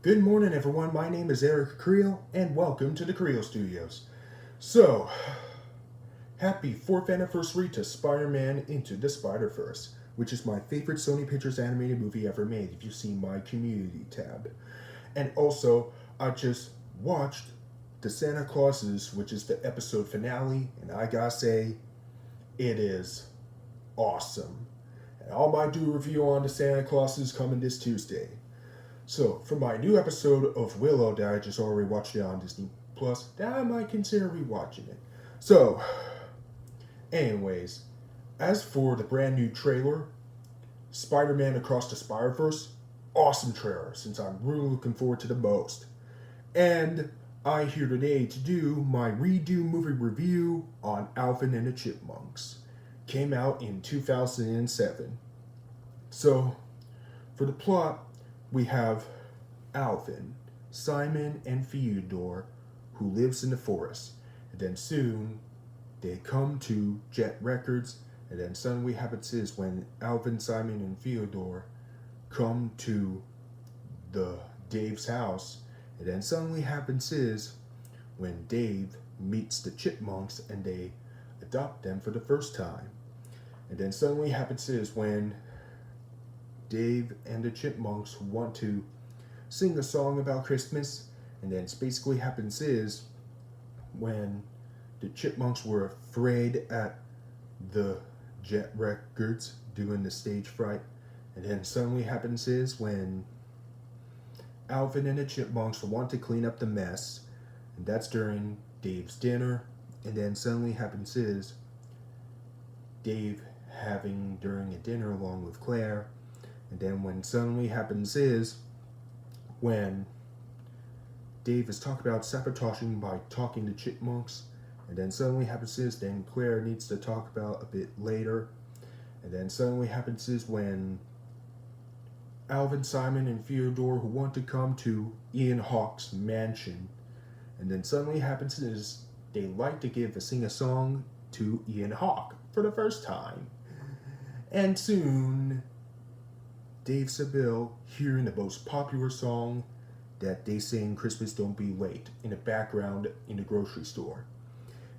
Good morning, everyone. My name is Eric Creel, and welcome to the Creel Studios. So, happy 4th anniversary to Spider-Man Into the Spider-Verse, which is my favorite Sony Pictures animated movie ever made, if you see my community tab. And also, I just watched The Santa Clauses, which is the episode finale, and I gotta say, it is awesome. And I'll might do a review on The Santa Clauses coming this Tuesday. So, for my new episode of Willow that I just already watched it on Disney Plus, that I might consider rewatching it. So, anyways, as for the brand new trailer, Spider-Man Across the Spider-Verse, awesome trailer, since I'm really looking forward to the most. And I'm here today to do my redo movie review on Alvin and the Chipmunks. Came out in 2007. So, for the plot, we have Alvin, Simon, and Theodore, who lives in the forest. And then soon, they come to Jet Records, and then suddenly happens is when Alvin, Simon, and Theodore come to the Dave's house, and then suddenly happens is when Dave meets the Chipmunks and they adopt them for the first time. And then suddenly happens is when Dave and the Chipmunks want to sing a song about Christmas, and then it basically happens is when the Chipmunks were afraid at the Jet Records doing the stage fright, and then suddenly happens is when Alvin and the Chipmunks want to clean up the mess, and that's during Dave's dinner, and then suddenly happens is Dave having during a dinner along with Claire. And then when suddenly happens is when Dave is talking about sabotaging by talking to Chipmunks. And then suddenly happens is then Claire needs to talk about a bit later. And then suddenly happens is when Alvin, Simon, and Theodore who want to come to Ian Hawke's mansion. And then suddenly happens is they like to sing a song to Ian Hawke for the first time. And soon Dave Seville hearing the most popular song that they sing, Christmas Don't Be Late, in the background in the grocery store.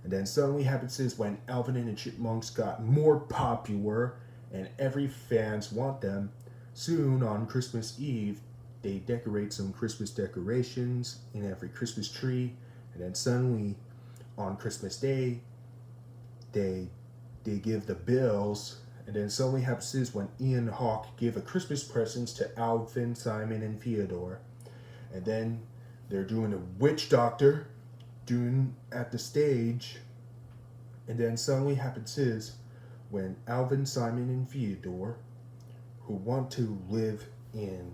And then suddenly happens is when Alvin and the Chipmunks got more popular and every fans want them. Soon on Christmas Eve, they decorate some Christmas decorations in every Christmas tree. And then suddenly on Christmas Day, they give the bills. And then suddenly happens is when Ian Hawke gave a Christmas presents to Alvin, Simon, and Theodore. And then they're doing a witch doctor doing at the stage. And then suddenly happens is when Alvin, Simon, and Theodore, who want to live in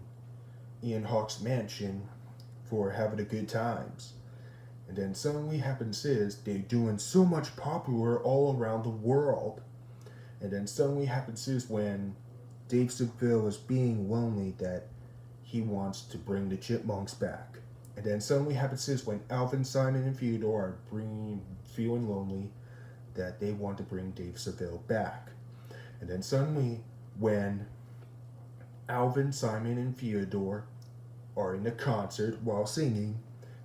Ian Hawke's mansion for having a good times. And then suddenly happens is they're doing so much popular all around the world. And then suddenly happens is when Dave Seville is being lonely that he wants to bring the Chipmunks back. And then suddenly happens is when Alvin, Simon, and Theodore are feeling lonely that they want to bring Dave Seville back. And then suddenly when Alvin, Simon, and Theodore are in a concert while singing,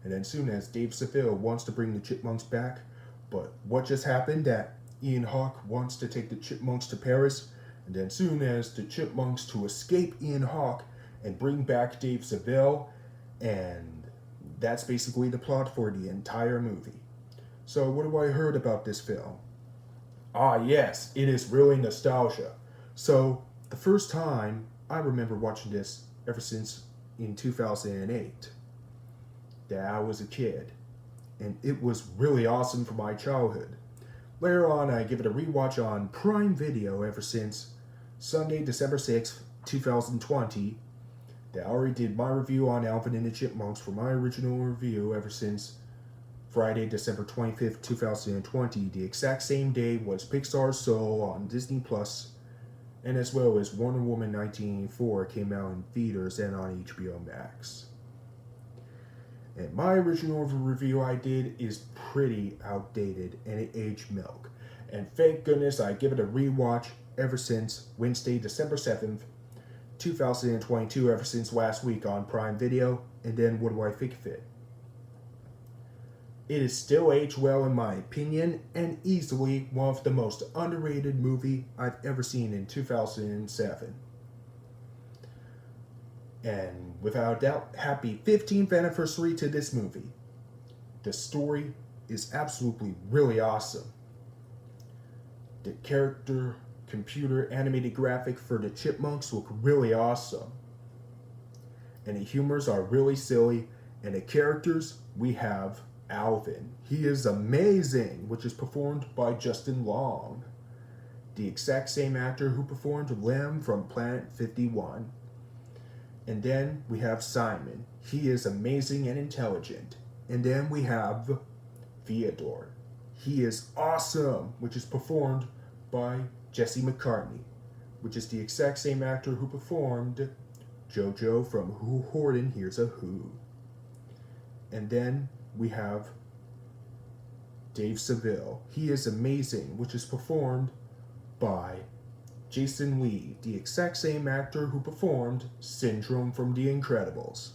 and then soon as Dave Seville wants to bring the Chipmunks back, but what just happened that Ian Hawke wants to take the Chipmunks to Paris, and then soon as the Chipmunks to escape Ian Hawke and bring back Dave Seville, and that's basically the plot for the entire movie. So what have I heard about this film? Ah yes, it is really nostalgia. So the first time I remember watching this ever since in 2008 that I was a kid, and it was really awesome for my childhood. Later on, I give it a rewatch on Prime Video ever since Sunday, December 6th, 2020. That I already did my review on Alvin and the Chipmunks for my original review ever since Friday, December 25th, 2020. The exact same day was Pixar's Soul on Disney Plus, and as well as Wonder Woman 1984 came out in theaters and on HBO Max. And my original review I did is pretty outdated and it aged milk. And thank goodness I give it a rewatch ever since Wednesday, December 7th, 2022 ever since last week on Prime Video, and then what do I think of it? It is still aged well in my opinion, and easily one of the most underrated movie I've ever seen in 2007. And without a doubt, happy 15th anniversary to this movie. The story is absolutely really awesome. The character, computer, animated graphic for the Chipmunks look really awesome. And the humors are really silly, and the characters, we have Alvin. He is amazing, which is performed by Justin Long, the exact same actor who performed Lem from Planet 51. And then we have Simon. He is amazing and intelligent. And then we have Theodore. He is awesome, which is performed by Jesse McCartney, which is the exact same actor who performed JoJo from Who Horton Hears a Who. And then we have Dave Seville. He is amazing, which is performed by Jason Lee, the exact same actor who performed Syndrome from The Incredibles.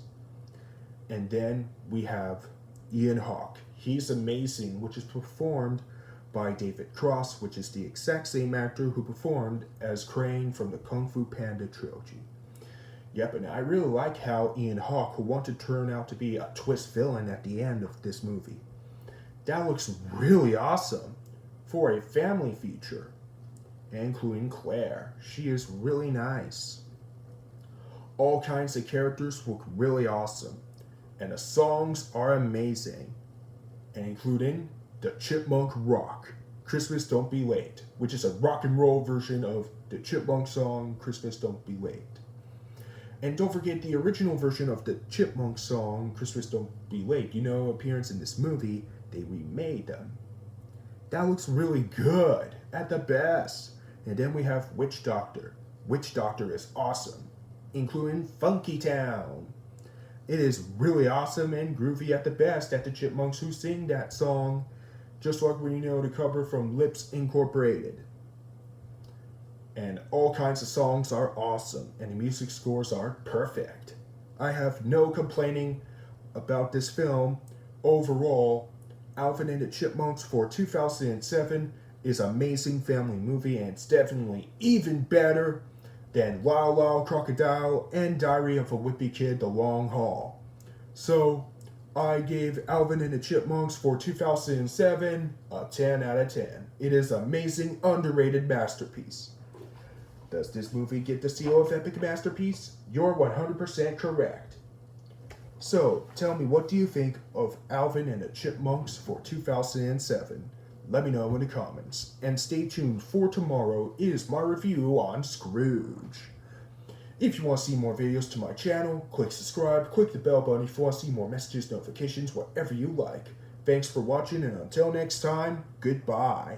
And then we have Ian Hawke. He's amazing, which is performed by David Cross, which is the exact same actor who performed as Crane from the Kung Fu Panda trilogy. Yep, and I really like how Ian Hawke, who wanted to turn out to be a twist villain at the end of this movie. That looks really awesome for a family feature, including Claire. She is really nice. All kinds of characters look really awesome, and the songs are amazing, and including the Chipmunk Rock, Christmas Don't Be Late, which is a rock and roll version of the Chipmunk song, Christmas Don't Be Late. And don't forget the original version of the Chipmunk song, Christmas Don't Be Late. You know, appearance in this movie, they remade them. That looks really good, at the best. And then we have Witch Doctor. Witch Doctor is awesome, including Funky Town. It is really awesome and groovy at the best at the Chipmunks who sing that song, just like we know the cover from Lips Incorporated. And all kinds of songs are awesome, and the music scores are perfect. I have no complaining about this film. Overall, Alvin and the Chipmunks for 2007 is an amazing family movie, and it's definitely even better than Lyle Lyle Crocodile and Diary of a Wimpy Kid The Long Haul. So, I gave Alvin and the Chipmunks for 2007 a 10 out of 10. It is an amazing, underrated masterpiece. Does this movie get the seal of epic masterpiece? You're 100% correct. So, tell me, what do you think of Alvin and the Chipmunks for 2007? Let me know in the comments. And stay tuned for tomorrow is my review on Scrooge. If you want to see more videos to my channel, click subscribe, click the bell button if you want to see more messages, notifications, whatever you like. Thanks for watching, and until next time, goodbye.